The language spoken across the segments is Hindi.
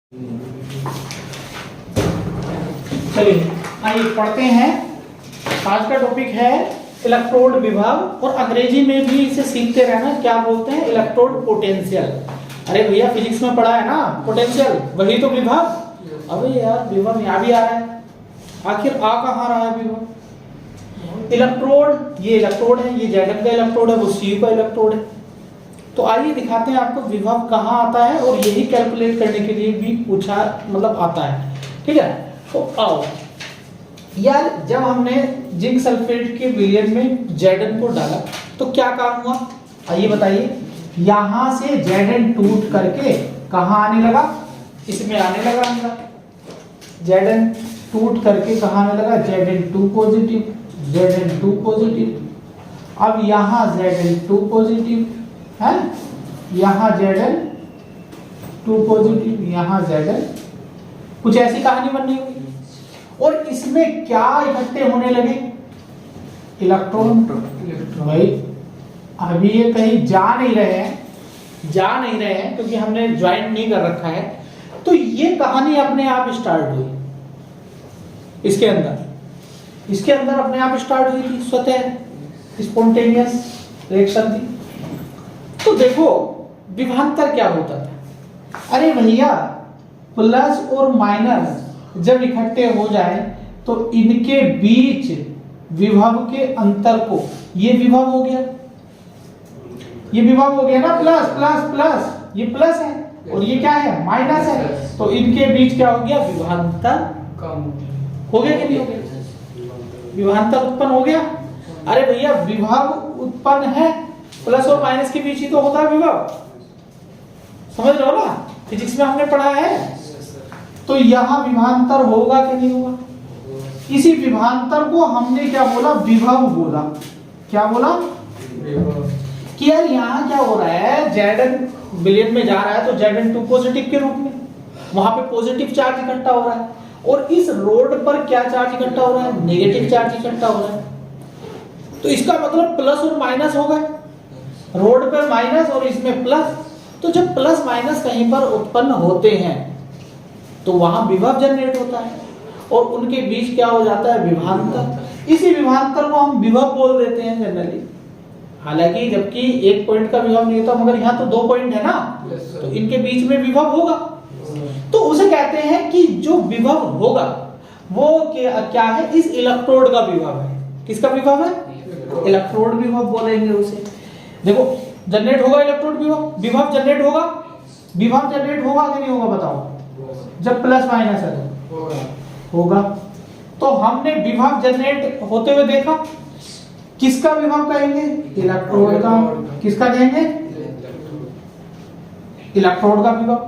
चलिए आइए पढ़ते हैं। आज का टॉपिक है इलेक्ट्रोड विभव और अंग्रेजी में भी इसे सीखते रहना। क्या बोलते हैं? Electrode potential. अरे भैया फिजिक्स में पढ़ा है ना पोटेंशियल, वही तो विभव। अबे यार विभव यहाँ भी आ रहा है, आखिर आ कहाँ रहा है विभव? इलेक्ट्रोड, ये इलेक्ट्रोड है, ये Zn का इलेक्ट्रोड है, वो Cu का इलेक्ट्रोड है। तो आइए दिखाते हैं आपको विभव कहाँ आता है, और यही कैलकुलेट करने के लिए भी पूछा मतलब आता है। ठीक है, तो आओ यार, जब हमने जिंक सल्फेट के विलयन में Zn को डाला तो क्या काम हुआ? आइए बताइए। यहां से Zn टूट करके कहाँ आने लगा? इसमें आने लगा। Zn टूट करके कहाँ आने लगा? Zn2 positive, Zn2 positive. अब यहाँ Zn2 पॉजिटिव है, यहाँ Zn2 पॉजिटिव, यहाँ Zn, कुछ ऐसी कहानी बननी होगी। और इसमें क्या इकट्ठे होने लगे? इलेक्ट्रॉन। भाई अभी ये कहीं जा नहीं रहे हैं क्योंकि हमने ज्वाइन नहीं कर रखा है। तो ये कहानी अपने आप स्टार्ट हुई इसके अंदर अपने आप स्टार्ट हुई थी, स्वतः स्पॉन्टेनियस रिएक्शन थी। तो देखो विभवांतर क्या होता था। अरे भैया प्लस और माइनस जब इकट्ठे हो जाए तो इनके बीच विभव के अंतर को, ये विभव हो गया, ये विभव हो गया ना, प्लस प्लस प्लस, ये प्लस है और ये क्या है? माइनस है। तो इनके बीच क्या हो गया? विभवांतर कम हो गया कि नहीं हो गया? विभवांतर उत्पन्न हो गया। अरे भैया विभव उत्पन्न है, प्लस और माइनस के बीच ही तो होता है विभव, समझ रहे हो ना? फिजिक्स में हमने पढ़ा है। तो यहाँ विभवांतर होगा कि नहीं होगा? इसी विभवांतर को हमने क्या बोला? विभव बोला। क्या बोला? कि यार यहाँ क्या हो रहा है, Zn विलयन में जा रहा है तो Zn2 पॉजिटिव के रूप में, वहां पे पॉजिटिव चार्ज इकट्ठा हो रहा है। और इस रोड पर क्या चार्ज इकट्ठा हो रहा है? नेगेटिव चार्ज इकट्ठा हो रहा है। तो इसका मतलब प्लस और माइनस हो गए, रोड पर माइनस और इसमें प्लस। तो जब प्लस माइनस कहीं पर उत्पन्न होते हैं तो वहां विभव जनरेट होता है और उनके बीच क्या हो जाता है? विभवांतर। इसी विभवांतर को हम विभव बोल देते हैं जनरली। हालांकि जबकि एक पॉइंट का विभव नहीं होता, मगर यहाँ तो 2 पॉइंट है ना, तो इनके बीच में विभव होगा। तो उसे कहते हैं कि जो विभव होगा वो क्या है? इस इलेक्ट्रोड का विभव है। किसका विभव है? इलेक्ट्रोड विभव बोलेंगे उसे। देखो जनरेट होगा इलेक्ट्रोड विभव, विभव जनरेट होगा। विभव जनरेट होगा कि नहीं होगा बताओ? जब प्लस माइनस है तो होगा। तो हमने विभव जनरेट होते हुए देखा। किसका विभव कहेंगे? इलेक्ट्रोड का। किसका कहेंगे? इलेक्ट्रोड का विभव।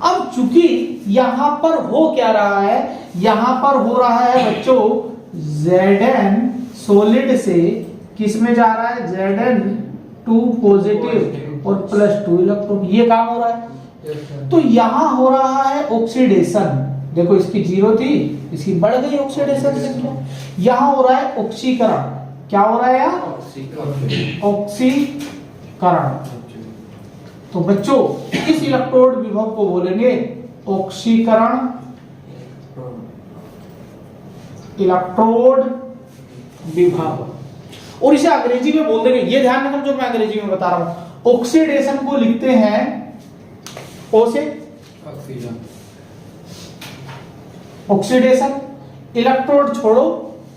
अब चूंकि यहां पर हो क्या रहा है? यहां पर हो रहा है बच्चों, Zn सॉलिड से किस में जा रहा है? Zn2 पॉजिटिव और +2 इलेक्ट्रॉन, ये काम हो रहा है। तो यहां हो रहा है ऑक्सीडेशन। देखो इसकी 0 थी, इसकी बढ़ गई ऑक्सीडेशन संख्या। यहां हो रहा है ऑक्सीकरण। क्या हो रहा है यहाँ? ऑक्सीकरण। तो बच्चों इस इलेक्ट्रोड विभव को बोलेंगे ऑक्सीकरण, इलेक्ट्रोड विभव। और इसे अंग्रेजी में बोल देंगे, ये ध्यान रखना जो मैं अंग्रेजी में बता रहा हूं। ऑक्सीडेशन को लिखते हैं ओ से, ऑक्सीडेशन। इलेक्ट्रोड छोड़ो,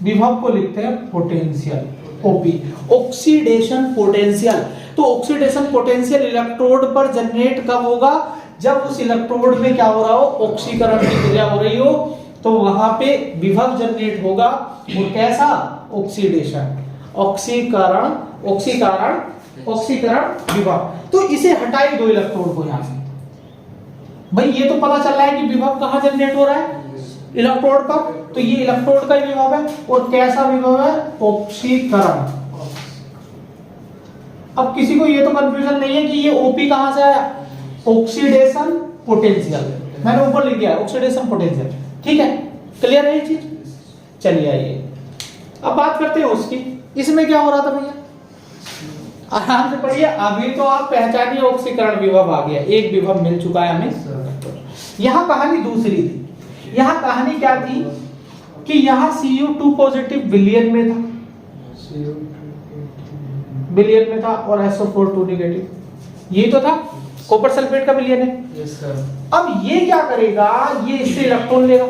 विभव को लिखते हैं पोटेंशियल, ओपी, ऑक्सीडेशन पोटेंशियल। तो ऑक्सीडेशन पोटेंशियल इलेक्ट्रोड पर जनरेट कब होगा? जब उस इलेक्ट्रोड में क्या हो रहा हो? ऑक्सीकरण की क्रिया हो रही हो, तो वहां पे विभव जनरेट होगा। वो कैसा? ऑक्सीडेशन, ऑक्सीकरण, ऑक्सीकरण, ऑक्सीकरण विभव। तो इसे हटाई दो इलेक्ट्रोड को यहां से। भाई ये तो पता चल रहा है कि विभव कहां जनरेट हो रहा है? इलेक्ट्रोड पर। तो ये इलेक्ट्रोड का विभव है। और कैसा विभव है? ऑक्सीकरण। अब किसी को ये तो कंफ्यूजन नहीं है कि ये ओपी कहां से आया? ऑक्सीडेशन पोटेंशियल, मैंने ऊपर लिख दिया ऑक्सीडेशन पोटेंशियल। ठीक है, क्लियर है ये चीज? चलिए आइए अब बात करते हैं उसकी। इसमें क्या हो रहा था भैया? आराम से पढ़िए। अभी तो आप पहचानिए ऑक्सीकरण विभव आ गया, एक विभव मिल चुका है हमें। यहाँ कहानी दूसरी थी। यहाँ कहानी क्या थी कि यहाँ Cu2 पॉजिटिव विलियन में था, विलियन में था, और SO4 2 नेगेटिव, यही तो था, कॉपर सल्फेट का विलियन है। Yes sir. अब ये क्या करेगा, ये इससे इलेक्ट्रॉन लेगा,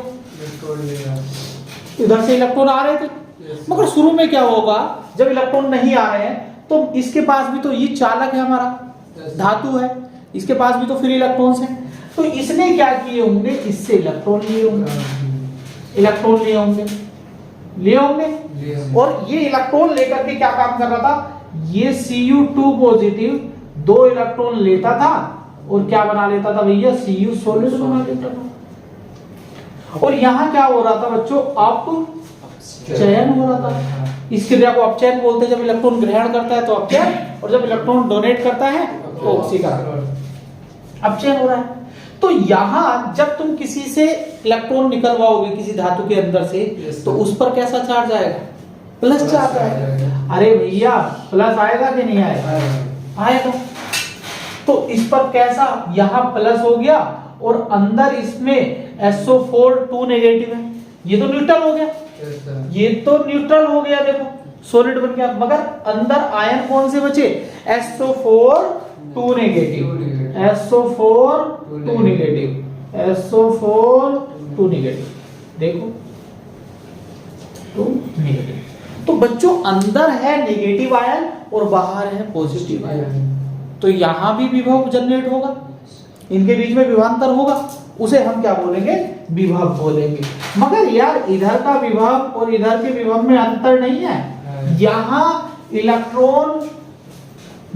इधर से इलेक्ट्रॉन आ रहे थे, मगर शुरू में क्या होगा, जब इलेक्ट्रॉन नहीं आ रहे हैं तो इसके पास भी तो ये चालक है, हमारा धातु है, इसके पास भी तो फ्री इलेक्ट्रॉन्स हैं, तो इसने क्या किए होंगे, इससे इलेक्ट्रॉन लिए होंगे, इलेक्ट्रॉन लिए होंगे, लिए होंगे, और ये इलेक्ट्रॉन लेकर के क्या काम कर रहा था, ये Cu2 पॉजिटिव 2 इलेक्ट्रॉन लेता था और क्या बना लेता था भैया, Cu सॉलिड बना लेता था। और यहाँ क्या हो रहा था बच्चों, अपचयन हो रहा था। इस क्रिया को अपचयन बोलते हैं, जब इलेक्ट्रॉन ग्रहण करता है तो अपचयन, और जब इलेक्ट्रॉन डोनेट करता है तो ऑक्सीकरण, अपचयन हो रहा है। तो यहाँ जब तुम किसी से इलेक्ट्रॉन निकलवाओगे किसी धातु के अंदर से, तो उस पर कैसा चार्ज आएगा, प्लस चार्ज आएगा। अरे भैया प्लस आएगा कि नहीं आएगा, आएगा। तो इस पर कैसा, यहाँ प्लस हो गया और अंदर इसमें SO4 2 नेगेटिव है, ये तो न्यूट्रल हो गया, ये तो न्यूट्रल हो गया, देखो सॉलिड बन गया, मगर अंदर आयन कौन से बचे, SO4 2 negative, SO4 2 negative, SO4 2 negative, देखो 2 नेगेटिव। तो बच्चों अंदर है नेगेटिव आयन और बाहर है पॉजिटिव आयन, तो यहां भी विभव जनरेट होगा, इनके बीच में विभवांतर होगा, उसे हम क्या बोलेंगे, विभव बोलेंगे। मगर यार इधर का विभव और इधर के विभव में अंतर नहीं है, यहाँ इलेक्ट्रॉन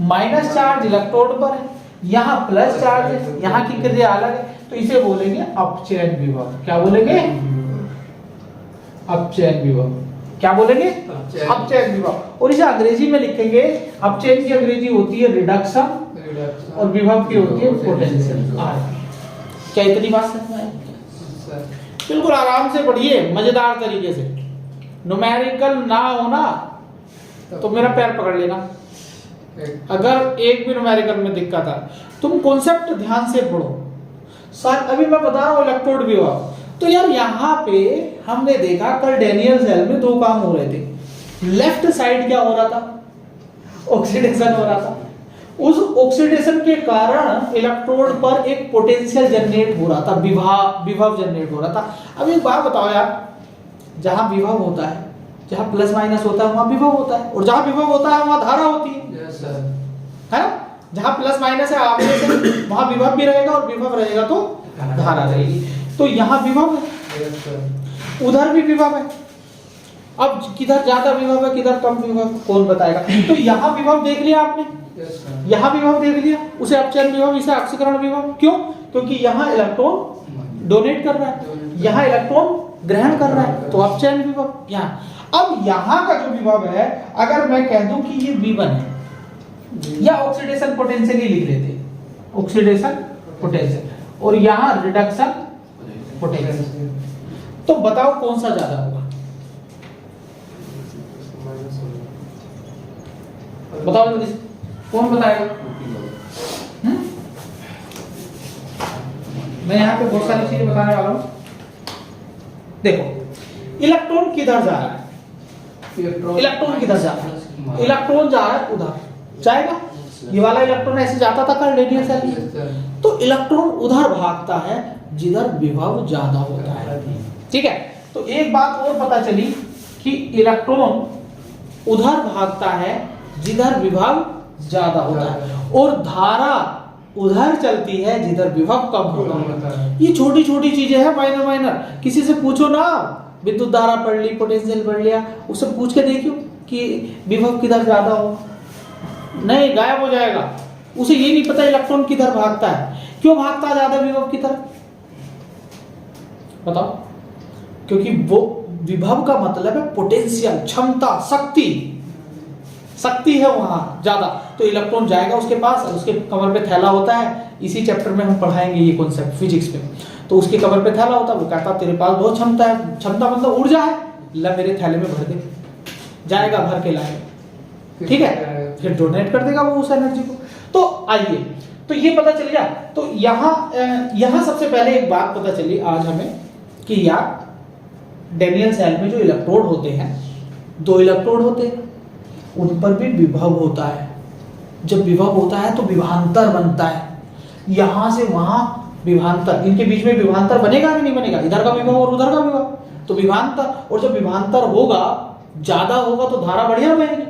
माइनस चार्ज इलेक्ट्रोड पर है, यहाँ प्लस चार्ज है, यहाँ की क्रिया अलग है, तो इसे बोलेंगे अपचयन विभव। क्या बोलेंगे, अपचयन विभव, क्या बोलेंगे, अपचयन विभव। और इसे अंग्रेजी में लिखेंगे, अपचयन की अंग्रेजी होती है रिडक्शन और विभव की होती है पोटेंशियल। क्या इतनी बात समझ में आई? बिल्कुल आराम से पढ़िए, मजेदार तरीके से, न्यूमेरिकल ना होना तो मेरा पैर पकड़ लेना, अगर एक भी न्यूमेरिकल में दिक्कत है, तुम कॉन्सेप्ट ध्यान से पढ़ो। अभी मैं बता रहा हूँ इलेक्ट्रोड विभव, तो यार यहाँ पे हमने देखा कल डैनियल सेल में 2 काम हो रहे थे। लेफ्ट साइड क्या हो रहा था, ऑक्सीडेशन हो रहा था, उस ऑक्सीडेशन के कारण इलेक्ट्रोड पर एक पोटेंशियल जनरेट हो रहा था, विभव जनरेट हो रहा था। अब एक बात बताओ यार, जहां विभव होता है, जहां प्लस माइनस होता है वहां विभव होता है, और जहां विभव होता है वहां धारा होती है, यस सर, है ना? जहां प्लस माइनस है आपने से वहां विभव भी रहेगा, और विभव रहेगा तो धारा रहेगी। तो यहाँ विभव है, यस सर, उधर भी विभव है। अब किधर ज्यादा विभव है किधर कम विभव, कौन बताएगा? तो यहाँ विभव देख लिया आपने, यहाँ विभव देख लिया, उसे अपचयन विभव, इसे ऑक्सीकरण विभव। क्यों? क्योंकि यहाँ इलेक्ट्रॉन डोनेट कर रहा है, यहाँ इलेक्ट्रॉन ग्रहण कर रहा है, तो अपचयन विभव यहाँ। अब यहाँ का जो विभव है, अगर मैं कह दूं कि ये V1 है, या ऑक्सीडेशन पोटेंशियल ही लिख लेते, ऑक्सीडेशन पोटेंशियल, और यहाँ रिडक्शन पोटेंशियल, तो बताओ कौन सा ज्यादा होगा? बताओ जल्दी, कौन बताएगा? मैं यहाँ पे बहुत सारी चीजें बताने वाला हूँ। देखो इलेक्ट्रॉन किधर जा रहा है, इलेक्ट्रॉन किधर जा रहा है, इलेक्ट्रॉन जा रहा है उधर, जाएगा। ये वाला इलेक्ट्रॉन ऐसे जाता था कल रेडियल सेल, तो इलेक्ट्रॉन उधर भागता है जिधर विभव ज्यादा होता है, ठीक है। तो एक बात और पता चली कि इलेक्ट्रॉन उधर भागता है जिधर विभव ज्यादा होता है, और धारा उधर चलती है जिधर विभव कम होता है। ये छोटी छोटी चीजें हैं, माइनर माइनर। किसी से पूछो ना, विद्युत धारा पढ़ ली, पोटेंशियल पढ़ लिया, उससे पूछ के देखियो कि विभव किधर ज्यादा हो, नहीं गायब हो जाएगा। उसे ये नहीं पता इलेक्ट्रॉन किधर भागता है, क्यों भागता है ज्यादा विभव की तरफ, बताओ? क्योंकि वो विभव का मतलब है पोटेंशियल, क्षमता, शक्ति, शक्ति है वहां ज्यादा, तो इलेक्ट्रॉन जाएगा उसके पास, उसके कमर पे थैला होता है। इसी चैप्टर में हम पढ़ाएंगे ये कॉन्सेप्ट फिजिक्स में। तो उसके कमर पे थैला होता है, वो कहता तेरे पास बहुत क्षमता है, क्षमता मतलब ऊर्जा है, ला मेरे थैले में भर दे, जाएगा भर के लाएगा, ठीक है, फिर डोनेट कर देगा वो उस एनर्जी को। तो आइए, तो ये पता चल गया। तो यहाँ सबसे पहले एक बात पता चली आज हमें कि यार डैनियल सेल में जो इलेक्ट्रोड होते हैं, 2 इलेक्ट्रोड होते हैं, उन पर भी विभव होता है। जब विभव होता है तो विभवांतर बनता है, यहां से वहां विभवांतर, इनके बीच में विभवांतर बनेगा कि नहीं बनेगा, इधर का विभव और उधर का विभव, तो विभवांतर, और जब विभवांतर होगा ज्यादा होगा तो धारा बढ़िया बहेगी,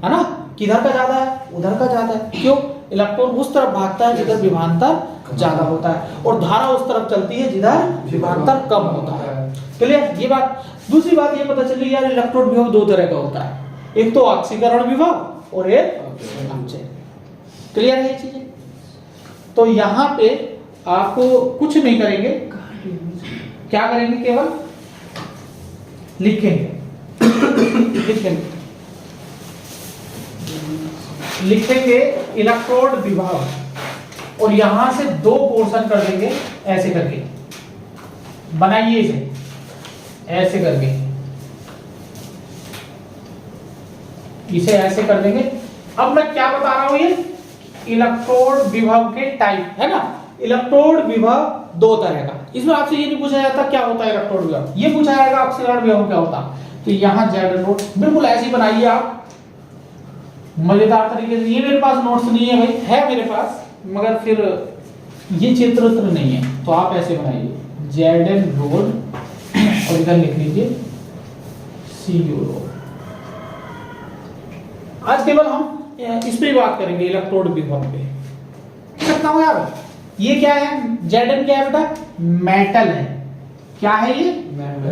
है ना। किधर का ज्यादा है, उधर का ज्यादा है, क्यों, इलेक्ट्रॉन उस तरफ भागता है जिधर विभवांतर ज्यादा होता है, और धारा उस तरफ चलती है जिधर विभवांतर कम होता है। क्लियर ये बात। दूसरी बात ये पता चली यार इलेक्ट्रोड विभव 2 तरह का होता है, एक तो ऑक्सीकरण विभव और एक अपचयन। क्लियर है ये चीजें। तो यहाँ पे आपको कुछ नहीं करेंगे, क्या करेंगे, केवल लिखेंगे लिखेंगे इलेक्ट्रोड विभव और यहां से 2 पोर्शन कर देंगे ऐसे करके, बनाइए इसे ऐसे करके, इसे ऐसे कर देंगे। अब मैं क्या बता रहा हूं, ये इलेक्ट्रोड विभव के टाइप है ना। इलेक्ट्रोड विभव 2 तरह का, इसमें आपसे ये नहीं पूछा जाता क्या होता है इलेक्ट्रोड विभव, ये पूछा जाएगा ऑक्सीकरण विभव क्या होता। तो यहां जेड नोट बिल्कुल ऐसे ही बनाइए आप मजेदार तरीके से। ये मेरे पास नोट्स नहीं है भाई, है मेरे पास, मगर फिर ये चित्र नहीं है, तो आप ऐसे बनाइए जेड एन रोड और इधर लिख लीजिए सी यू रोड। आज केवल हम इस पे बात करेंगे, इलेक्ट्रोड विभव पे। सकता हूं यार, ये क्या है, जेड क्या है बेटा, मेटल है। क्या है ये,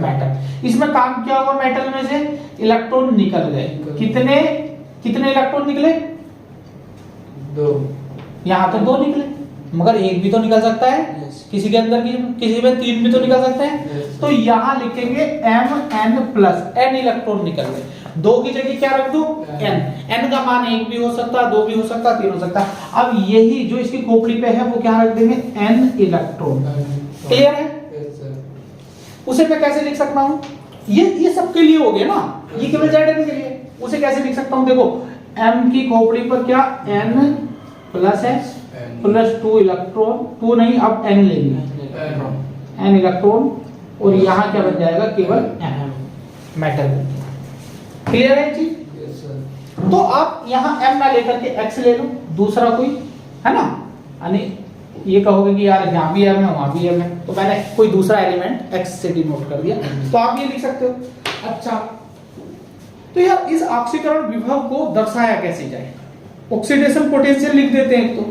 मेटल। इसमें काम क्या हुआ, मेटल में से इलेक्ट्रॉन निकल गए, कितने इलेक्ट्रॉन निकले, 2। यहां तो 2 निकले, मगर एक भी तो निकल सकता है, किसी के अंदर की किसी में 3 भी तो निकल सकते हैं। तो यहां लिखेंगे Mn+, n इलेक्ट्रॉन निकल गए। 2 की जगह क्या रख दो, n का मान 1 भी हो सकता है, 2 भी हो सकता है, 3 हो सकता है। अब यही जो इसकी खोपड़ी पे है वो क्या रख देंगे, n इलेक्ट्रॉन। क्लियर है। उसे मैं कैसे लिख सकता हूं, ये सबके लिए हो गया ना, ये केवल जेड के लिए। उसे कैसे लिख सकता हूं, देखो m की खोपड़ी पर क्या n+ है +2 इलेक्ट्रॉन, 2 नहीं अब n लेंगे, n इलेक्ट्रॉन, और यहां क्या बन जाएगा, केवल m मेटल। क्लियर है चीज। तो आप यहां m ना लेकर के x ले लो, दूसरा कोई, है ना। यानी ये कहोगे कि यार यहां भी m है वहां भी m है, तो मैंने कोई दूसरा एलिमेंट x से डिनोट कर दिया, तो आप ये लिख सकते हो। अच्छा, तो यार इस ऑक्सीकरण विभव को दर्शाया कैसे जाए, ऑक्सीडेशन पोटेंशियल लिख देते हैं एक तो,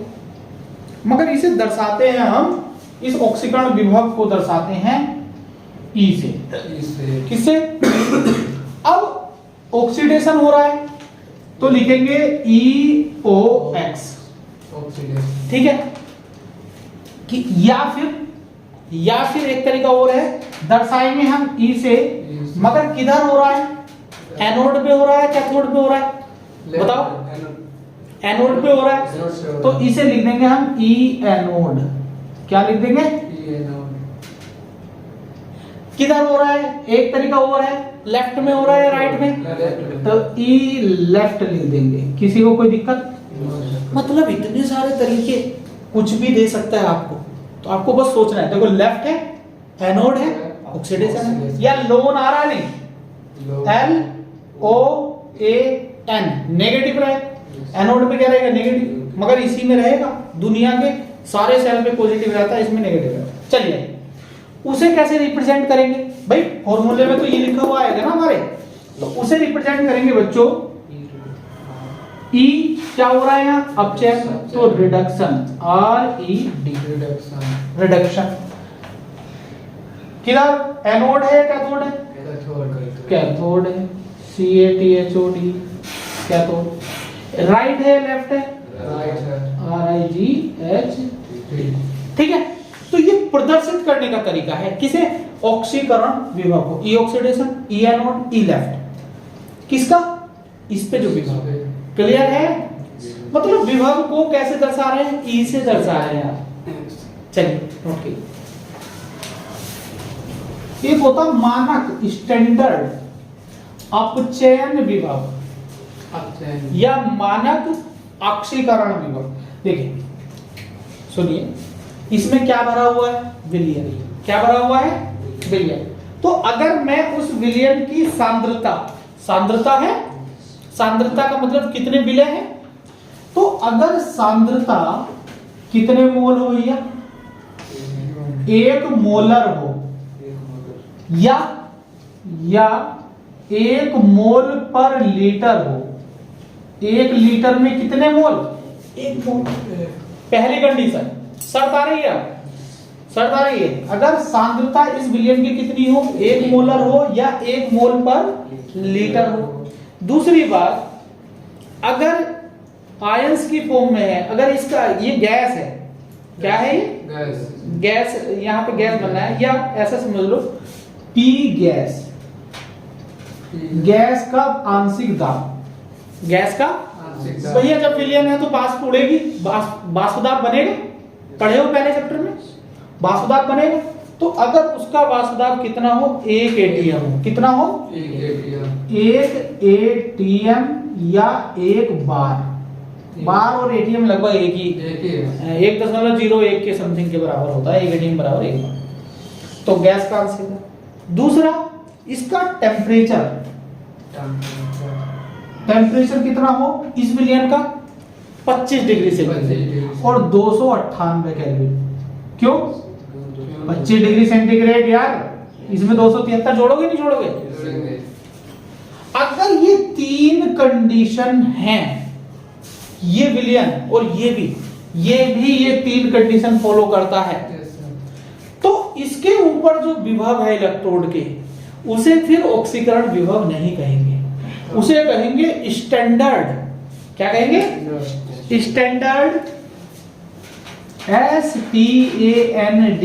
मगर इसे दर्शाते हैं हम, इस ऑक्सीकरण विभव को दर्शाते हैं E से। किससे, अब ऑक्सीडेशन हो रहा है तो लिखेंगे EOX, ठीक है कि, या फिर एक तरीका और है, दर्शाएंगे हम E से, मगर किधर हो रहा है, एनोड पे हो रहा है, कैथोड पे हो रहा है, बताओ, एनोड पे हो रहा है, तो इसे लिख देंगे हम ई एनोड। क्या लिख देंगे, किधर हो रहा है, एक तरीका और है, लेफ्ट में हो रहा है राइट में, तो ई लेफ्ट लिख देंगे। किसी को कोई दिक्कत, मतलब इतने सारे तरीके, कुछ भी दे सकता है आपको, तो आपको बस सोचना है। देखो लेफ्ट है, एनोड है, ऑक्सीडेशन है, या लोन आ रहा नहीं, LOAN नेगेटिव रहे, एनोड पे क्या रहेगा, नेगेटिव, मगर इसी में रहेगा, दुनिया के सारे सेल पे पॉजिटिव रहता है, इसमें नेगेटिव रहता है। चलिए उसे कैसे रिप्रेजेंट करेंगे भाई, फॉर्मूले में तो ये लिखा हुआ आएगा ना हमारे, तो उसे रिप्रेजेंट करेंगे बच्चों, E क्या हो रहा है यहाँ, अपचयन, तो रिडक्शन, RED रिडक्शन। किधर, एनोड है कैथोड है, कैथोड है, CaTHOD कैथोड, राइट है लेफ्ट है, RIGHT, ठीक है। तो ये प्रदर्शित करने का तरीका है किसे, ऑक्सीकरण विभव को, ई ऑक्सीडेशन, ई एनोड, ई लेफ्ट, किसका, इस पे जो विभव है। क्लियर है, मतलब विभव को कैसे दर्शा रहे हैं, ई से दर्शा रहे हैं आप। चलिए ओके, एक होता मानक स्टैंडर्ड अपचयन विभव या मानक ऑक्सीकरण विभव। देखिए सुनिए, इसमें क्या भरा हुआ है? विलियन। क्या भरा हुआ है? विलियन। तो अगर मैं उस विलियन की सांद्रता, सांद्रता है, सांद्रता का मतलब कितने विलय है, तो अगर सांद्रता कितने मोल हो भैया? 1 मोलर हो, या 1 मोल पर लीटर हो। 1 लीटर में कितने मोल? 1 मोल। पहली कंडीशन, शर्त आ रही है, शर्त आ रही है, अगर सांद्रता इस विलियन की कितनी हो? 1 मोलर हो या 1 मोल पर लीटर हो। दूसरी बात, अगर आयंस की फॉर्म में है, अगर इसका ये गैस है, क्या है ये? गैस, यहाँ पे गैस बनना है, या ऐसा समझ लो पी गैस, गैस का आंशिक दाब, गैस का भैया जब विलियन है तो वाष्प उड़ेगी, वाष्प दाब बनेगा, पढ़े हो पहले चैप्टर में, वाष्प दाब बनेगा। तो अगर उसका वाष्प दाब कितना हो? 1 एटीएम हो, कितना हो? 1 एटीएम या 1 बार। बार और एटीएम लगभग एक ही, 1.01 के समथिंग के बराबर होता है, 1 एटीएम बराबर 1 बार। तो गैस का आंसर है। दूसरा, इसका टेम्परेचर, टेम्परेचर कितना हो इस विलियन का? 25 डिग्री सेंटीग्रेड और 298 केल्विन। क्यों 25 डिग्री सेंटीग्रेड यार? इसमें 273 जोड़ोगे नहीं जोड़ोगे? अगर ये 3 कंडीशन हैं, ये विलियन और ये भी ये 3 कंडीशन फॉलो करता है, तो इसके ऊपर जो विभव है इलेक्ट्रोड के, उसे फिर ऑक्सीकरण विभव नहीं कहेंगे, उसे कहेंगे स्टैंडर्ड। क्या कहेंगे? स्टैंडर्ड, STAND,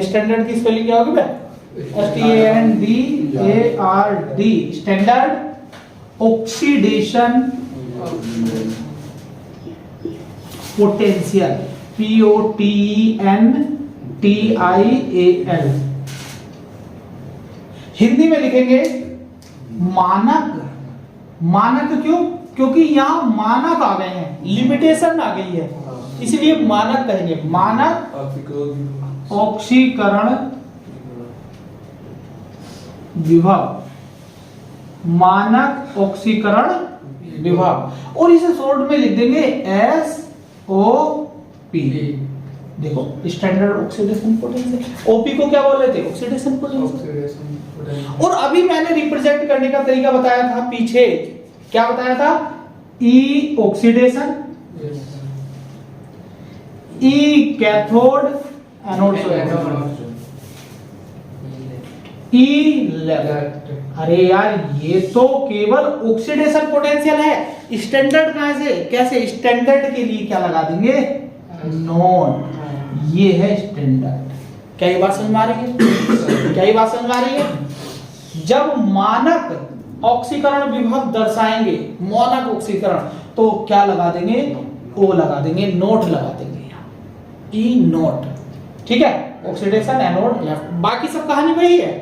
स्टैंडर्ड की स्पेलिंग क्या होगी बे? STANDARD, standard oxidation potential, POTENTIAL। Hindi में लिखेंगे मानक। मानक क्यों? क्योंकि यहां मानक आ गए हैं, लिमिटेशन आ गई है, इसलिए मानक कहेंगे। मानक ऑक्सीकरण विभव, मानक ऑक्सीकरण विभव, और इसे शॉर्ट में लिख देंगे SOP। देखो स्टैंडर्ड ऑक्सीडेशन पोटेंशियल, ओपी को क्या बोल रहे थे? Oxidation potential. और अभी मैंने रिप्रेजेंट करने का तरीका बताया था पीछे, क्या बताया था? ई ऑक्सीडेशन, ई कैथोड, एनोड, ई लेफ्ट। अरे यार ये तो केवल ऑक्सीडेशन पोटेंशियल है, स्टैंडर्ड कहां से? कैसे? स्टैंडर्ड के लिए क्या लगा देंगे? नॉन। ये है स्टैंडर्ड। क्या ये बात समझ में आ रही है? क्या ये बात समझ में आ रही है? जब मानक ऑक्सीकरण विभव दर्शाएंगे, मानक ऑक्सीकरण, तो क्या लगा देंगे? ओ लगा देंगे, नोट लगा देंगे, ई नोट। ठीक है, ऑक्सीडेशन एनोड लेफ्ट, बाकी सब कहानी वही है।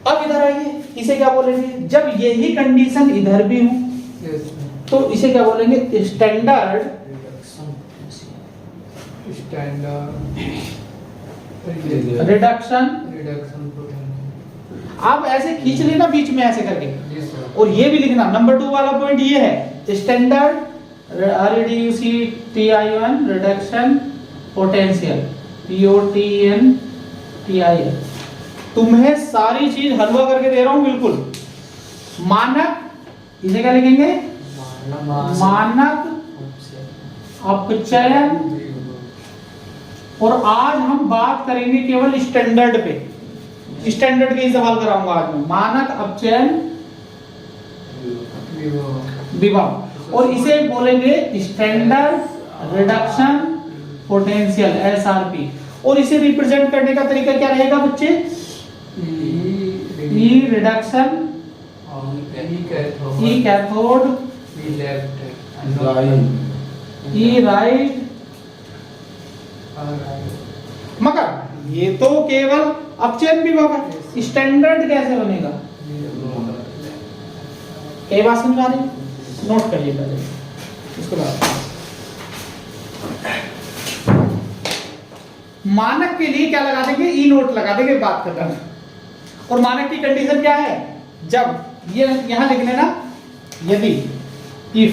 अब इधर आइए, इसे क्या बोलेंगे? जब यही कंडीशन इधर भी हो तो इसे क्या बोलेंगे? Standard, reduction. आप ऐसे खींच लेना बीच में ऐसे करके, और ये भी लिखना। नंबर 2 वाला पॉइंट ये है, standard REDUCTION reduction potential, POTENTIAL। तुम्हें सारी चीज हलवा करके दे रहा हूं बिल्कुल। मानक, इसे क्या लिखेंगे? मानक अपचयन। और आज हम बात करेंगे केवल स्टैंडर्ड पे, स्टैंडर्ड के ही सवाल कराऊंगा आज मैं। मानक अपचयन विभव, और इसे बोलेंगे स्टैंडर्ड रिडक्शन पोटेंशियल, SRP। और इसे रिप्रेजेंट करने का तरीका क्या रहेगा बच्चे? ई रिडक्शन, ई कैथोड, ई राइट। मगर ये तो केवल अपचयन विभव है, स्टैंडर्ड कैसे बनेगा? कई बात समझ आ रही? नोट करिए पहले, उसके बाद मानक के लिए क्या लगा देंगे, ई नोट लगा देंगे, बात खत्म। और मानक की कंडीशन क्या है, जब ये यहां लिख लेना, यदि इफ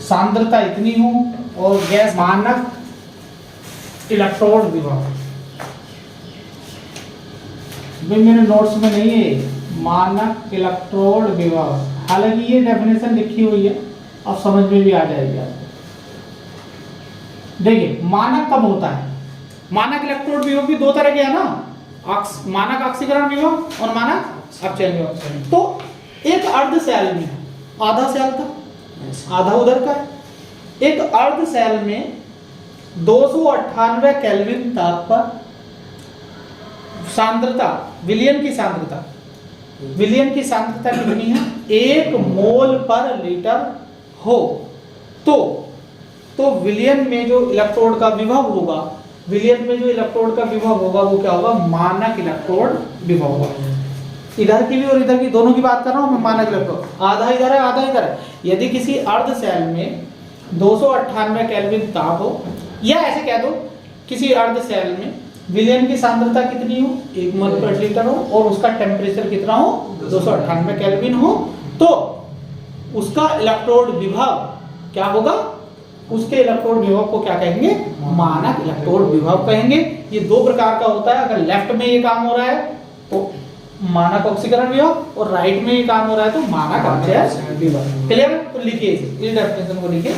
सांद्रता इतनी हो और गैस मानक इलेक्ट्रोड विभव, भाई मेरे नोट्स में नहीं है मानक इलेक्ट्रोड विभव, हालांकि ये डेफिनेशन लिखी हुई है, अब समझ में भी आ जाएगी आपको। देखिए मानक कब होता है, मानक इलेक्ट्रोड विभव भी दो तरह के है ना, मानक ऑक्सीकरण विभव और मानक अपचयन विभव। तो एक अर्ध सेल में, आधा सेल था, आधा उधर का है, एक अर्ध सेल में 298 केल्विन ताप पर सांद्रता, विलयन की सांद्रता, विलयन की सांद्रता कितनी है, 1 मोल पर लीटर हो, तो विलयन में जो इलेक्ट्रोड का विभव होगा, विलयन में जो इलेक्ट्रोड का विभव होगा वो क्या होगा, मानक इलेक्ट्रोड विभव होगा। इधर की भी और इधर की दोनों की बात कर रहा हूं मैं, मानक इलेक्ट्रोड, आधा इधर है आधा इधर है। यदि किसी अर्ध सेल में 298 केल्विन ताप हो, या ऐसे कह दो किसी अर्ध सेल में विलयन की सांद्रता कितनी हो, 1 मोल पर लीटर हो, और उसका टेम्परेचर कितना हो, 298 केल्विन हो, तो उसका इलेक्ट्रोड विभव क्या होगा, उसके इलेक्ट्रोड विभव को क्या कहेंगे, मानक इलेक्ट्रोड विभव कहेंगे। ये दो प्रकार का होता है, अगर लेफ्ट में ये काम हो रहा है तो मानक ऑक्सीकरण विभव, और राइट में ये काम हो रहा है तो मानक अपचयन विभव। क्लियर? तो लिखिए इस डेफिनेशन को लिखिए।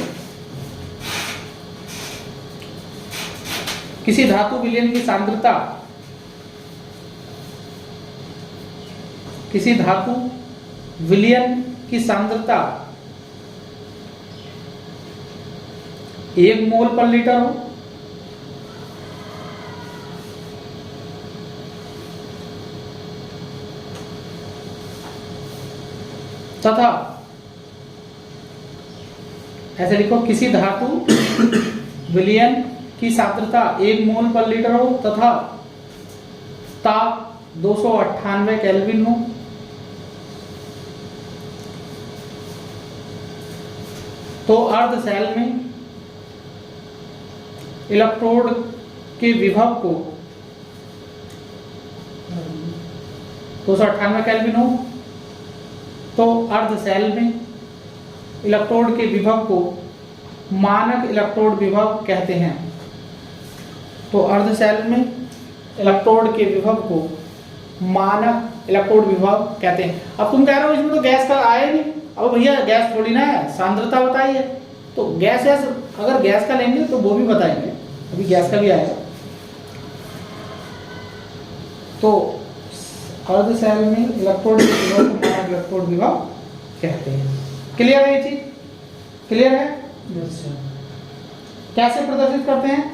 किसी धातु विलयन की सांद्रता, किसी धातु विलयन की सांद्रता 1 मोल पर लीटर हो, तथा ऐसे लिखो, किसी धातु विलयन की सांद्रता 1 मोल पर लीटर हो तथा ताप 298 केल्विन हो, तो अर्ध सेल में इलेक्ट्रोड के विभव को 298 केल्विन हो, तो अर्ध सेल में इलेक्ट्रोड के विभव को मानक इलेक्ट्रोड विभव कहते हैं। तो अर्ध सेल में इलेक्ट्रोड के विभव को मानक इलेक्ट्रोड विभव कहते हैं। अब तुम कह रहे हो इसमें तो गैस का आया नहीं, अब भैया गैस थोड़ी ना है, सांद्रता बताई है, तो गैस है, अगर गैस का लेंगे तो वो भी बताएंगे, अभी गैस का भी आएगा। तो अर्ध सेल में इलेक्ट्रोड के विभव को मानक इलेक्ट्रोड विभव कहते हैं। क्लियर है ये चीज? क्लियर है? कैसे प्रदर्शित करते हैं,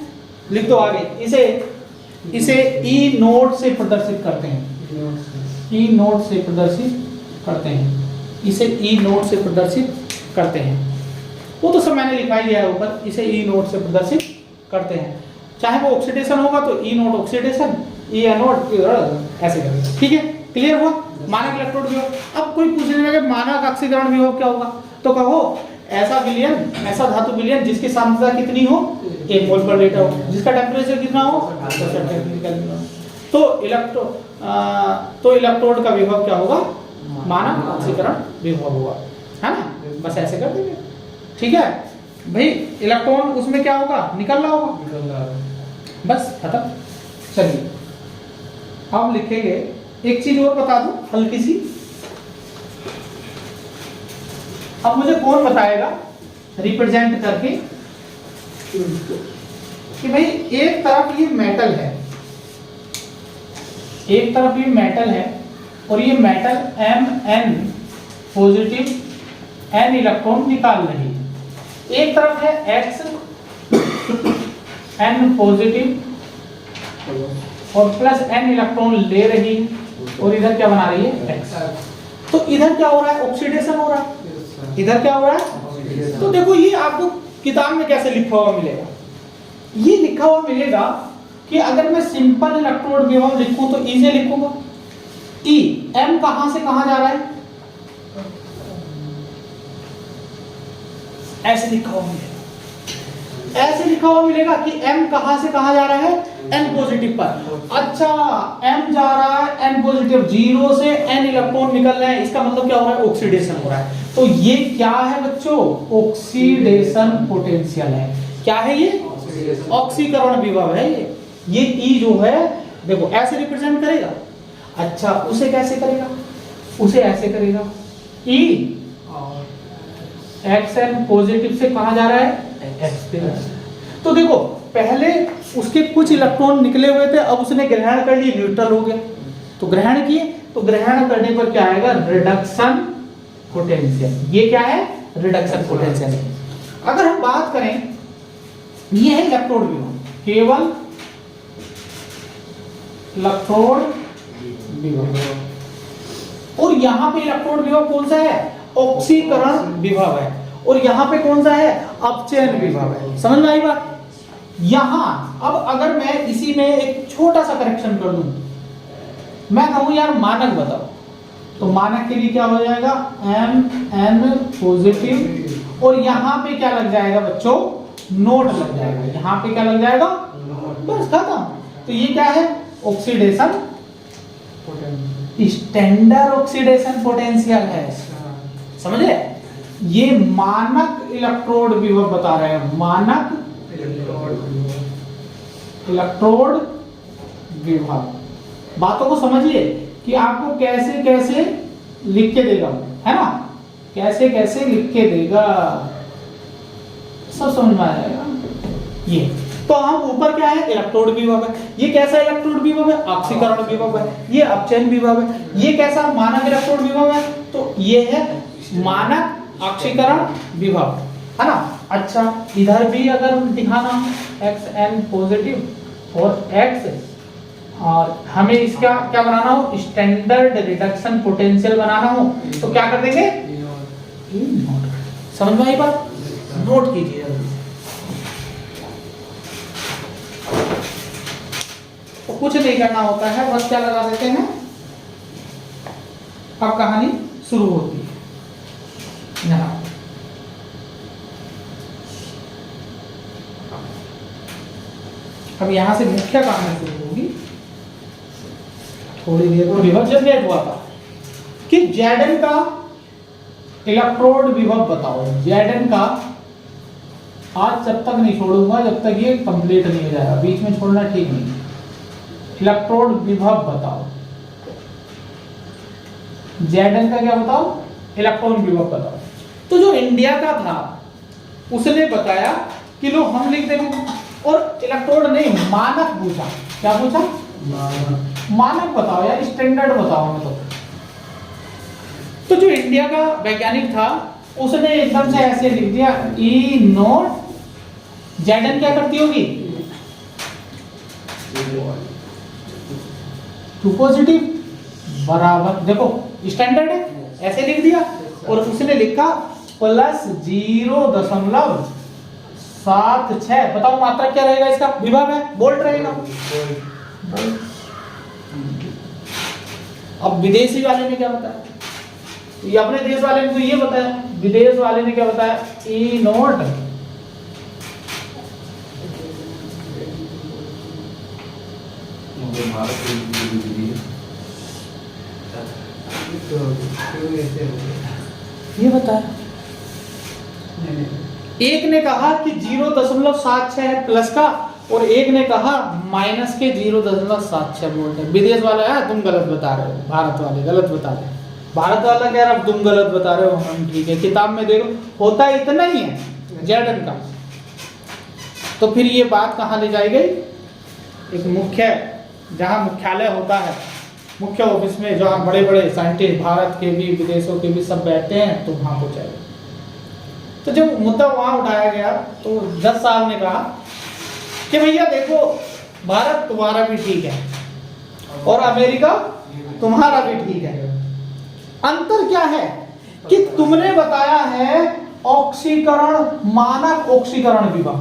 लिख दो आगे, इसे ई नोट से प्रदर्शित करते हैं, ई नोट से प्रदर्शित करते हैं, इसे ई नोट से प्रदर्शित करते हैं। वो तो सब मैंने लिखा ही है ऊपर, इसे ई नोट से प्रदर्शित करते हैं। चाहे वो ऑक्सीडेशन होगा तो ई नोट ऑक्सीडेशन, ई एनोड ऐसे करेंगे। ठीक है, क्लियर हुआ? मानक इलेक्ट्रोड विभव। अब कोई पूछने लगे मानक ऑक्सीकरण विभव क्या होगा, तो कहो ऐसा विलयन, ऐसा धातु विलयन जिसकी सांद्रता कितनी हो, 1 मोल पर लीटर हो, जिसका टेम्परेचर कितना हो, तो इलेक्ट्रोड का विभव क्या होगा, मानक ऑक्सीकरण विभव होगा, है ना? बस ऐसे कर देंगे। ठीक है भाई, इलेक्ट्रॉन उसमें क्या होगा, निकल रहा होगा, बस खत्म। चलिए अब लिखेंगे, एक चीज और बता दूं हल्की सी। अब मुझे कौन बताएगा रिप्रेजेंट करके कि भाई एक तरफ ये मेटल है, एक तरफ ये मेटल है, और ये metal Mn positive n electron निकाल रही है। एक तरफ है X n पॉजिटिव और प्लस n इलेक्ट्रॉन ले रही है, और इधर क्या बना रही है, X। तो इधर क्या हो रहा है, ऑक्सीडेशन हो रहा है, इधर क्या हो रहा है। तो देखो ये आपको किताब में कैसे लिखा हुआ मिलेगा, ये लिखा हुआ मिलेगा कि अगर मैं सिंपल इलेक्ट्रोड विभव लिखूं तो ई से लिखूंगा, ई m कहां से कहां जा रहा है, ऐसे लिखा हुआ मिलेगा। ऐसे लिखा हुआ मिलेगा कि M कहां से कहां जा रहा है, N पॉजिटिव पर। अच्छा, M जा रहा है N पॉजिटिव, 0 से N इलेक्ट्रॉन निकल रहे हैं, इसका मतलब क्या हो रहा है, ऑक्सीडेशन हो रहा है। तो ये क्या है बच्चों, ऑक्सीडेशन पोटेंशियल है। क्या है ये, ऑक्सीकरण विभव है ये E जो है देखो ऐसे रिप्रेजेंट करेगा। अच्छा, उसे कैसे करेगा, उसे ऐसे करेगा, E XN पॉजिटिव से कहां जा रहा है, X पे। तो देखो पहले उसके कुछ इलेक्ट्रॉन निकले हुए थे, अब उसने ग्रहण कर लिए, न्यूट्रल हो गया। तो ग्रहण किए, तो ग्रहण करने पर क्या आएगा, रिडक्शन पोटेंशियल। ये क्या है, रिडक्शन पोटेंशियल। अगर हम बात करें, ये है इलेक्ट्रोड विभव, केवल इलेक्ट्रोड विभव। और यहां पे इलेक्ट्रोड विभव कौन सा है, ऑक्सीकरण विभव है। और यहां पे कौन सा है, अपचयन विभव है। समझ में आई बात। यहां अब अगर मैं इसी में एक छोटा सा करेक्शन कर दूं, मैं कहूं यार मानक बताओ, तो मानक के लिए क्या हो जाएगा, MN पॉजिटिव, और यहां पे क्या लग जाएगा बच्चों, नोट लग जाएगा। यहां पे क्या लग जाएगा, बस खत्म। तो ये क्या है, ऑक्सीडेशन स्टैंडर्ड ऑक्सीडेशन पोटेंशियल है। समझे, ये मानक इलेक्ट्रोड विभव बता रहे हैं, मानक इलेक्ट्रोड विभव। बातों को समझिए कि आपको कैसे कैसे लिख के देगा, है ना, कैसे कैसे लिख के देगा, सब समझ में आ जाएगा। ये तो हम ऊपर क्या है, इलेक्ट्रोड विभव है। ये कैसा इलेक्ट्रोड विभव है, ऑक्सीकरण विभव है। ये अपचयन विभव है। ये कैसा मानक इलेक्ट्रोड विभव है, तो ये है मानक ऑक्सीकरण विभव, है ना। अच्छा, इधर भी अगर दिखाना XN पॉजिटिव और X, और हमें इसका क्या बनाना हो, स्टैंडर्ड रिडक्शन पोटेंशियल बनाना हो, तो क्या कर देंगे, समझ में आई बात, नोट कीजिए। तो कुछ नहीं करना होता है, बस क्या लगा देते हैं, अब कहानी शुरू होती है। यहाँ अब यहां से मुख्य कहानी शुरू होगी। थोड़ी देर को विभव जनरेट हुआ था कि Zn का इलेक्ट्रोड विभव बताओ। Zn का आज जब तक नहीं छोड़ूंगा जब तक ये कंप्लीट नहीं हो जाएगा, बीच में छोड़ना ठीक नहीं। इलेक्ट्रोड विभव बताओ, Zn का क्या बताओ, इलेक्ट्रॉन विभव बताओ। तो जो इंडिया का था उसने बताया कि लो हम लिख देंगे, और इलेक्ट्रोड नहीं मानक पूछा। क्या पूछा, मानक बताओ यार, स्टैंडर्ड बताओ हमें। तो जो इंडिया का वैज्ञानिक था उसने एकदम से ऐसे लिख दिया, E नोट Zn क्या करती होगी, 2 पॉजिटिव बराबर, देखो स्टैंडर्ड है, ऐसे लिख दिया। और उसने लिखा प्लस 0.76। बताओ मात्रा क्या रहेगा इसका, विभव है, वोल्ट रहेगा। अब विदेशी वाले ने क्या बताया, ये अपने देश वाले ने तो ये बताया, विदेश वाले ने क्या बताया, E नोट ये बताया। एक ने कहा कि 0.76 है प्लस का, और एक ने कहा माइनस के 0.76 वोल्ट है। विदेश वाला है तुम गलत बता रहे हो, भारत वाले गलत बता रहे हो। भारत वाला कह रहा तुम गलत बता रहे हो, हम ठीक है, किताब में देखो होता इतना ही है Zn का। तो फिर ये बात कहाँ ले जाई गई, एक मुख्य, जहाँ मुख्यालय होता है, मुख्य ऑफिस में, जहाँ बड़े बड़े साइंटिस्ट भारत के भी विदेशों के भी सब बैठते हैं, तो वहाँ पहुँचाया। तो जब मुद्दा वहाँ उठाया गया तो जज साहब ने कहा कि भैया देखो, भारत तुम्हारा भी ठीक है और अमेरिका तुम्हारा भी ठीक है, अंतर क्या है कि तुमने बताया है ऑक्सीकरण, मानक ऑक्सीकरण विभव,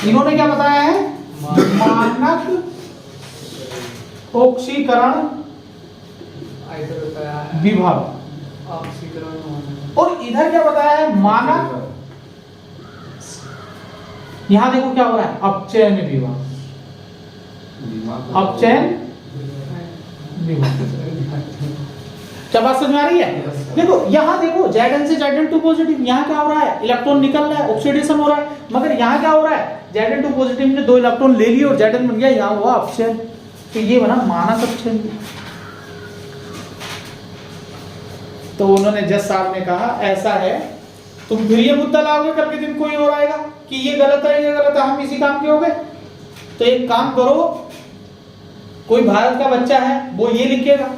इन्होंने क्या बताया है, मानक ऑक्सीकरण विभव, और इधर क्या बताया है, मानक यहां देखो क्या हो रहा है, अपचयन विभव, अपचयन विभव। क्या बात समझ में आ रही है? देखो यहां देखो Zn से Zn2 पॉजिटिव, यहां क्या हो रहा है, इलेक्ट्रॉन निकल रहा है, ऑक्सीडेशन हो रहा है, मगर यहां क्या हो रहा है, Zn2 पॉजिटिव ने 2 इलेक्ट्रॉन ले लिए और Zn बन गया, यहां हुआ अपचयन, तो ये बना मानक अपचयन। तो उन्होंने जज साहब ने कहा ऐसा है, तुम फिर ये मुद्दा लाओगे कल के दिन कोई और आएगा कि ये गलत है, ये गलत है, हम इसी काम के हो गए। तो एक काम करो, कोई भारत का बच्चा है वो ये लिखेगा,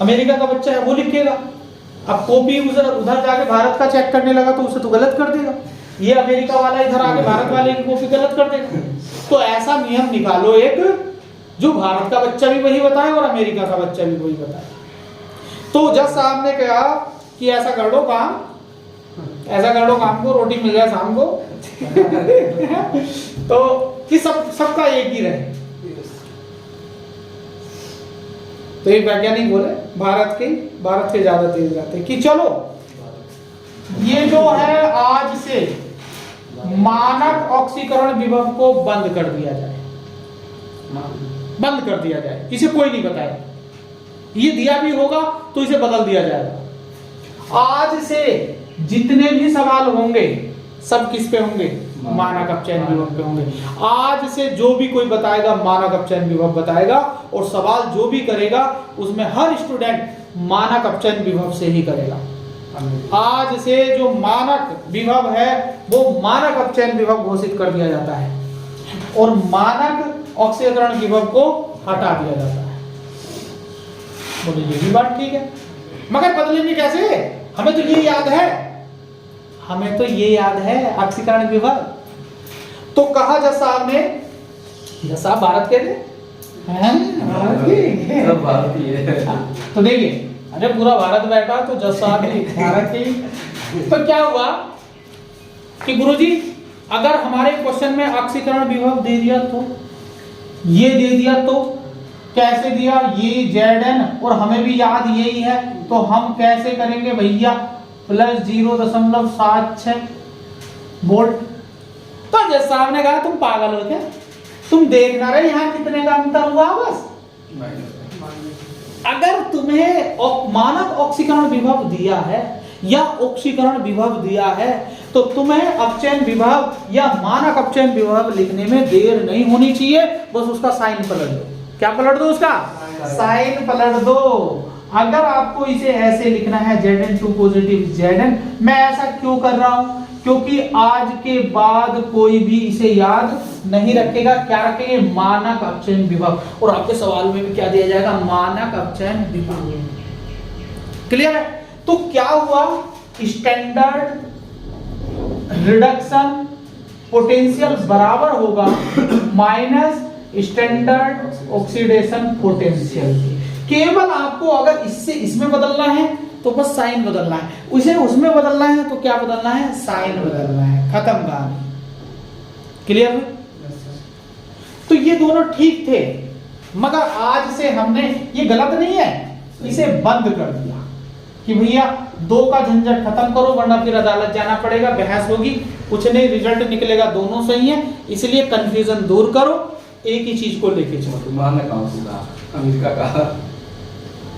अमेरिका का बच्चा है वो लिखेगा, अब कॉपी उधर जाके भारत का चेक करने लगा तो उसे तो गलत कर देगा, ये अमेरिका वाला इधर आके भारत वाले की कॉपी गलत कर देगा। तो ऐसा नियम निकालो एक, जो भारत का बच्चा भी वही बताए और अमेरिका का बच्चा भी वही बताए। तो जज साहब ने कहा कि ऐसा कर लो काम, ऐसा कर लो काम को, रोटी मिल जाए शाम को तो कि सबका एक ही रहे। तो एक वैज्ञानिक बोले भारत के ज्यादा तेज जाते कि चलो ये जो है आज से मानक ऑक्सीकरण विभव को बंद कर दिया जाए, बंद कर दिया जाए, इसे कोई नहीं बताए, ये दिया भी होगा तो इसे बदल दिया जाएगा। आज से जितने भी सवाल होंगे सब किस पे होंगे, मानक अपचयन विभव पे होंगे। आज से जो भी कोई बताएगा मानक अपचयन विभव बताएगा, और सवाल जो भी करेगा उसमें हर स्टूडेंट मानक अपचयन विभव से ही करेगा। आज से जो मानक विभव है वो मानक अपचयन विभव घोषित कर दिया जाता है और मानक ऑक्सीकरण विभव को हटा दिया जाता है। बोले ये भी बात ठीक है, मगर बदलेंगे कैसे, हमें तो ये याद है, हमें तो ये याद है ऑक्सीकरण विभव। तो कहा जज साहब ने, जज साहब भारत के थे, भारत ही है। तो देखिए, अरे पूरा भारत बैठा तो जज साहब भी भारत के। तो क्या हुआ कि गुरुजी अगर हमारे क्वेश्चन में ऑक्सीकरण विभव दे दिया तो, ये दे दिया तो कैसे दिया, ये Zn और हमें भी याद यही है, तो हम कैसे करेंगे भैया, प्लस 0.76 वोल्ट। तो जज साहब ने कहा तुम पागल हो क्या, तुम देख ना रहे यहाँ कितने का अंतर हुआ, बस अगर तुम्हें मानक ऑक्सीकरण विभव दिया है या ऑक्सीकरण विभव दिया है तो तुम्हें अपचयन विभव या मानक अपचयन विभव लिखने में देर नहीं होनी चाहिए, बस उसका साइन पलट दो। क्या पलट दो, उसका साइन पलट दो। अगर आपको इसे ऐसे लिखना है Zn2 पॉजिटिव Zn, मैं ऐसा क्यों कर रहा हूं, क्योंकि आज के बाद कोई भी इसे याद नहीं रखेगा। क्या रखेंगे, मानक अपचयन विभव, और आपके सवाल में भी क्या दिया जाएगा, मानक अपचयन विभव। क्लियर है? तो क्या हुआ, स्टैंडर्ड रिडक्शन पोटेंशियल बराबर होगा माइनस स्टैंडर्ड ऑक्सीडेशन पोटेंशियल। केवल आपको अगर इससे इसमें बदलना है तो बस साइन बदलना है, उसे उसमें बदलना है तो क्या बदलना है, साइन बदलना है, खत्म कहानी। क्लियर? तो ये दोनों ठीक थे, मगर आज से हमने, ये गलत नहीं है, इसे बंद कर दिया कि भैया दो का झंझट खत्म करो वरना फिर अदालत जाना पड़ेगा, बहस होगी, कुछ नहीं, रिजल्ट निकलेगा दोनों सही है, इसलिए कंफ्यूजन दूर करो, एक ही चीज को लेके चलो। मानक अमेरिका का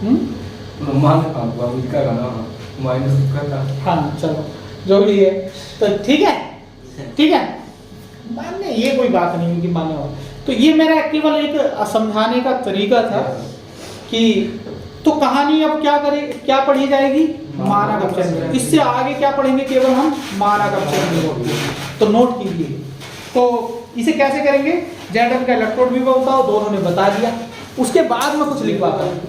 अमेरिका का ना माइनस का। हाँ चलो जो भी है, तो ठीक है, ठीक है, मानने ये कोई बात नहीं कि माने हो। तो ये मेरा केवल एक समझाने का तरीका था कि तो कहानी अब क्या करे, क्या पढ़ी जाएगी, मानक अपचयन। इससे आगे क्या पढ़ेंगे, केवल हम मानक अपचयन। तो नोट कीजिए, तो इसे कैसे करेंगे, Zn का इलेक्ट्रोड विभव होता है, दोनों ने बता दिया, उसके बाद में कुछ लिखवाता हूँ,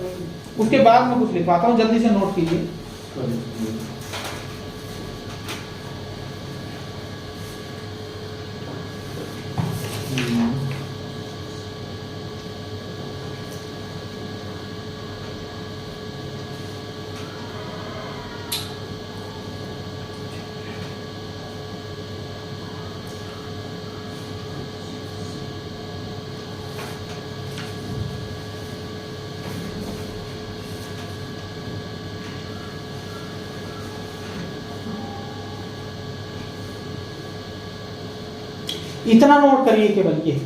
उसके बाद में कुछ लिखवाता हूँ, जल्दी से नोट कीजिए। इतना नोट करिए केवल ये।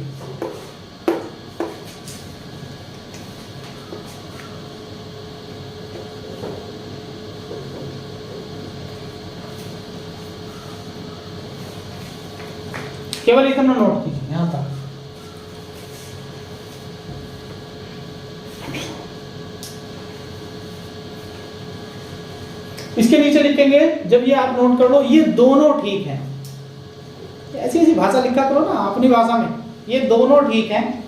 केवल इतना नोट कीजिए यहां तक। इसके नीचे लिखेंगे, जब ये आप नोट कर लो, ये दोनों ठीक हैं। ऐसी ऐसी भाषा लिखा करो ना अपनी भाषा में, ये दोनों ठीक हैं,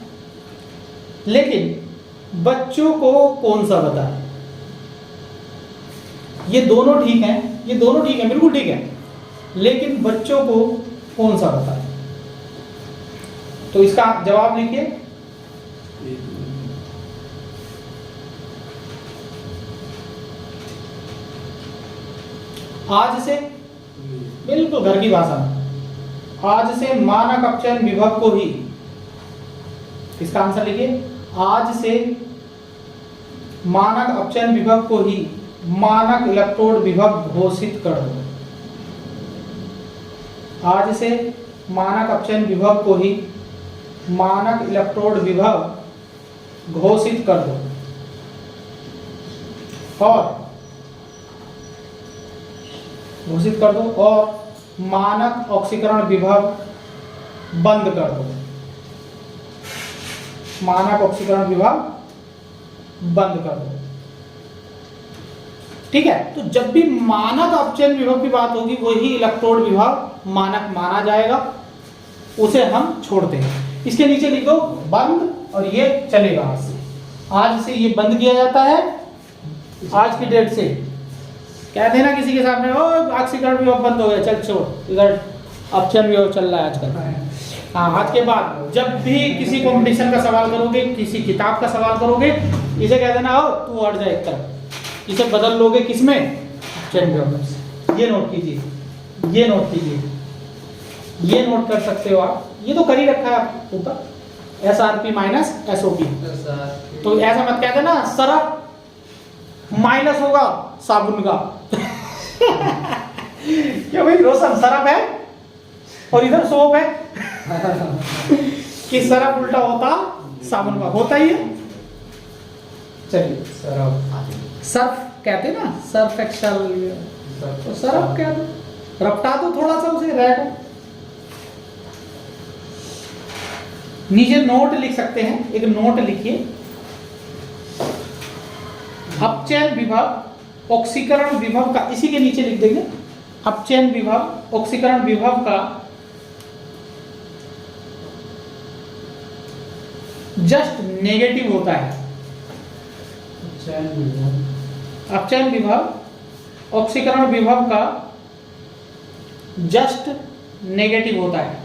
लेकिन बच्चों को कौन सा बताए। ये दोनों ठीक हैं, ये दोनों ठीक हैं, बिल्कुल ठीक है, लेकिन बच्चों को कौन सा बताए। तो इसका जवाब लिखिए। आज से, बिल्कुल घर की भाषा में, आज से मानक अपचयन विभव को ही, इसका आंसर लिखिए, आज से मानक अपचयन विभव को ही मानक इलेक्ट्रोड विभव घोषित कर दो। आज से मानक अपचयन विभव को ही मानक इलेक्ट्रोड विभव घोषित कर दो और घोषित कर दो और मानक ऑक्सीकरण विभव बंद कर दो। मानक ऑक्सीकरण विभव बंद कर दो। ठीक है, तो जब भी मानक अपचयन विभव की बात होगी वही इलेक्ट्रोड विभव मानक माना जाएगा, उसे हम छोड़ते हैं। इसके नीचे लिखो बंद और ये चलेगा। आज से ये बंद किया जाता है, आज की डेट से। कह देना किसी के सामने, ओ ऑक्सीकरण विभव बंद हो गया, चल छोड़, इधर अपचयन विभव चल रहा है आजकल। हाँ, आज के बाद जब भी किसी कंपटीशन का सवाल करोगे, किसी किताब का सवाल करोगे, इसे कह देना ओ तू हट जा एक तरफ, इसे बदल लोगे किसमें, अपचयन विभव से। ये नोट कीजिए, ये नोट कीजिए, ये नोट कर सकते हो आप। ये तो कर ही रखा है आप ऊपर, SRP माइनस SOP। तो ऐसा मत कह देना सरफ माइनस होगा साबुन का। क्या भाई रोशन, सरफ है और इधर सोप है। कि सरफ उल्टा होता साबुन का, होता ही है। चलिए सर्फ कहते हैं ना, सर्फ एक्सेल, तो सरफ क्या दो, रपटा दो थोड़ा सा उसे, रैक। नीचे नोट लिख सकते हैं, एक नोट लिखिए, अपचयन विभव ऑक्सीकरण विभव का, इसी के नीचे लिख देंगे, अपचयन विभव ऑक्सीकरण विभव का जस्ट नेगेटिव होता है। अपचयन विभव ऑक्सीकरण विभव का जस्ट नेगेटिव होता है,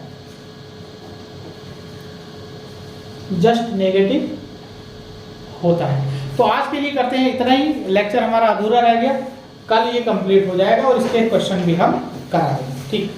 जस्ट नेगेटिव होता है। तो आज के लिए करते हैं इतना ही। लेक्चर हमारा अधूरा रह गया, कल ये कंप्लीट हो जाएगा और इसके क्वेश्चन भी हम करा देंगे। ठीक।